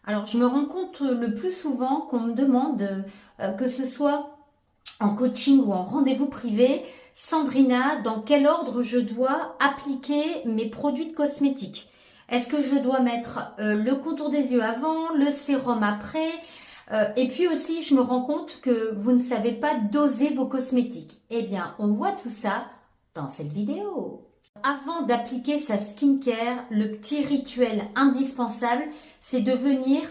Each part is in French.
Alors, je me rends compte le plus souvent qu'on me demande, que ce soit en coaching ou en rendez-vous privé, Sandrina, dans quel ordre je dois appliquer mes produits de cosmétiques? Est-ce que je dois mettre le contour des yeux avant, le sérum après? Et puis aussi, je me rends compte que vous ne savez pas doser vos cosmétiques. Eh bien, on voit tout ça dans cette vidéo. Avant d'appliquer sa skincare, le petit rituel indispensable, c'est de venir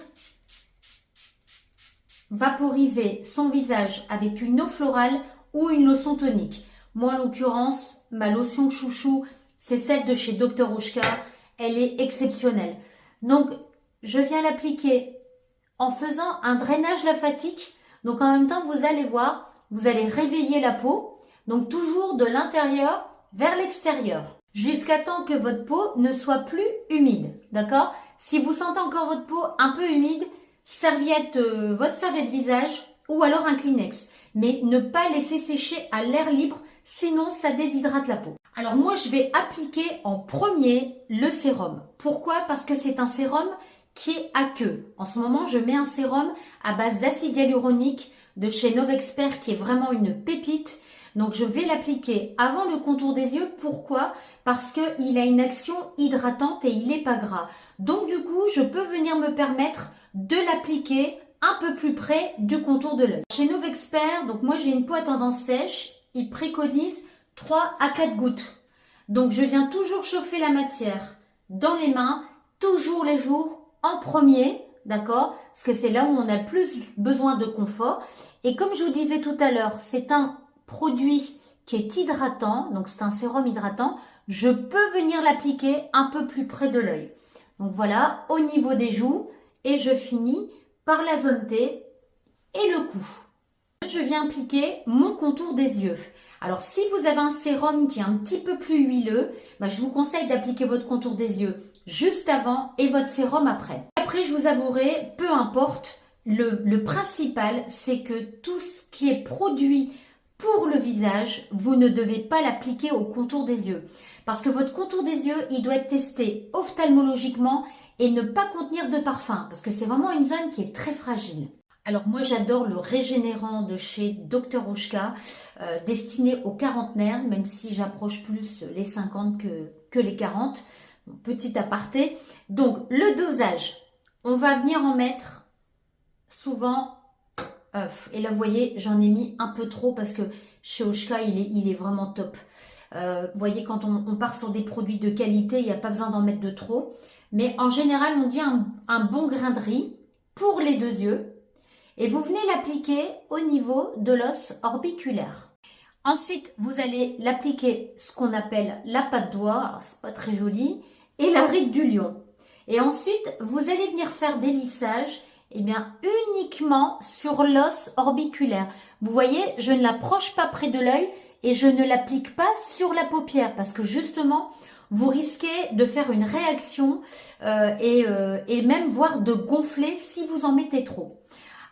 vaporiser son visage avec une eau florale ou une lotion tonique. Moi, en l'occurrence, ma lotion chouchou, c'est celle de chez Dr. Oshka. Elle est exceptionnelle. Donc, je viens l'appliquer en faisant un drainage lymphatique. Donc, en même temps, vous allez voir, vous allez réveiller la peau. Donc, toujours de l'intérieur vers l'extérieur, jusqu'à temps que votre peau ne soit plus humide, d'accord? Si vous sentez encore votre peau un peu humide, votre serviette visage ou alors un Kleenex. Mais ne pas laisser sécher à l'air libre, sinon ça déshydrate la peau. Alors moi, je vais appliquer en premier le sérum. Pourquoi? Parce que c'est un sérum qui est aqueux. En ce moment, je mets un sérum à base d'acide hyaluronique de chez Novexpert qui est vraiment une pépite. Donc, je vais l'appliquer avant le contour des yeux. Pourquoi? Parce qu'il a une action hydratante et il n'est pas gras. Donc, du coup, je peux venir me permettre de l'appliquer un peu plus près du contour de l'œil. Chez Novexpert, donc moi j'ai une peau à tendance sèche, ils préconisent 3 à 4 gouttes. Donc, je viens toujours chauffer la matière dans les mains, toujours les jours en premier, d'accord? Parce que c'est là où on a le plus besoin de confort. Et comme je vous disais tout à l'heure, c'est un produit qui est hydratant, donc c'est un sérum hydratant, je peux venir l'appliquer un peu plus près de l'œil. Donc voilà, au niveau des joues, et je finis par la zone T et le cou. Je viens appliquer mon contour des yeux. Alors si vous avez un sérum qui est un petit peu plus huileux, je vous conseille d'appliquer votre contour des yeux juste avant et votre sérum après. Après, je vous avouerai, peu importe, le principal, c'est que tout ce qui est produit pour le visage, vous ne devez pas l'appliquer au contour des yeux. Parce que votre contour des yeux, il doit être testé ophtalmologiquement et ne pas contenir de parfum. Parce que c'est vraiment une zone qui est très fragile. Alors moi, j'adore le régénérant de chez Dr. Oshka, destiné aux quarantenaires, même si j'approche plus les 50 que les 40. Petit aparté. Donc, le dosage, on va venir en mettre souvent... et là, vous voyez, j'en ai mis un peu trop parce que chez Oshka, il est vraiment top. Vous voyez, quand on part sur des produits de qualité, il n'y a pas besoin d'en mettre de trop. Mais en général, on dit un bon grain de riz pour les 2 yeux. Et vous venez l'appliquer au niveau de l'os orbiculaire. Ensuite, vous allez l'appliquer ce qu'on appelle la patte d'oie, alors c'est pas très joli, et la ride du lion. Et ensuite, vous allez venir faire des lissages uniquement sur l'os orbiculaire. Vous voyez, je ne l'approche pas près de l'œil et je ne l'applique pas sur la paupière parce que justement, vous risquez de faire une réaction et même voire de gonfler si vous en mettez trop.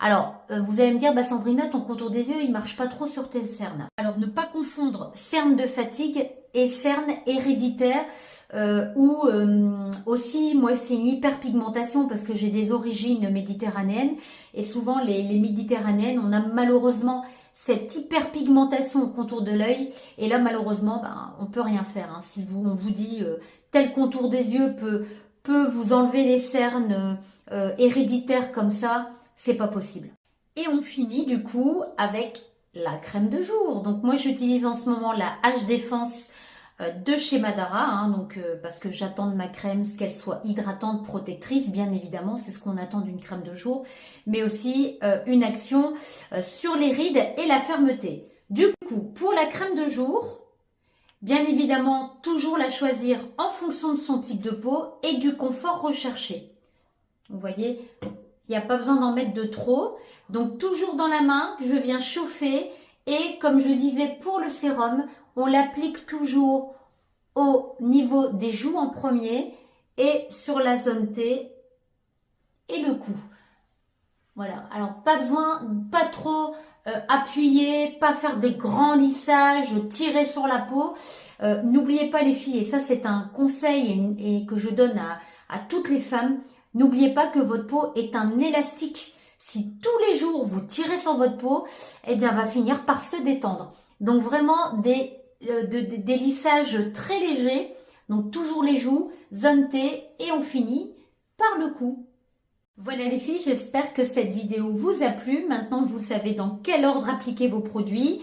Alors, vous allez me dire, Sandrina, ton contour des yeux, il marche pas trop sur tes cernes. Alors, ne pas confondre cernes de fatigue et cernes héréditaires ou aussi, moi, c'est une hyperpigmentation parce que j'ai des origines méditerranéennes et souvent, les méditerranéennes, on a malheureusement cette hyperpigmentation au contour de l'œil et là, malheureusement, on peut rien faire. Hein. Si on vous dit tel contour des yeux peut vous enlever les cernes héréditaires comme ça, c'est pas possible. Et on finit du coup avec la crème de jour. Donc moi j'utilise en ce moment la H Défense de chez Madara, hein, parce que j'attends de ma crème qu'elle soit hydratante, protectrice, bien évidemment, c'est ce qu'on attend d'une crème de jour, mais aussi une action sur les rides et la fermeté. Du coup, pour la crème de jour, bien évidemment, toujours la choisir en fonction de son type de peau et du confort recherché. Vous voyez, il n'y a pas besoin d'en mettre de trop. Donc, toujours dans la main, je viens chauffer. Et comme je disais, pour le sérum, on l'applique toujours au niveau des joues en premier et sur la zone T et le cou. Voilà. Alors, pas besoin, pas trop appuyer, pas faire des grands lissages, tirer sur la peau. N'oubliez pas les filles, et ça c'est un conseil et que je donne à toutes les femmes, N'oubliez pas que votre peau est un élastique. Si tous les jours vous tirez sur votre peau, eh bien, elle va finir par se détendre. Donc vraiment des lissages très légers. Donc toujours les joues, zone T et on finit par le cou. Voilà les filles, j'espère que cette vidéo vous a plu. Maintenant, vous savez dans quel ordre appliquer vos produits,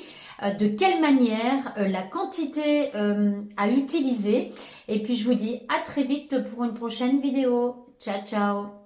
de quelle manière, la quantité à utiliser. Et puis, je vous dis à très vite pour une prochaine vidéo. Ciao, ciao!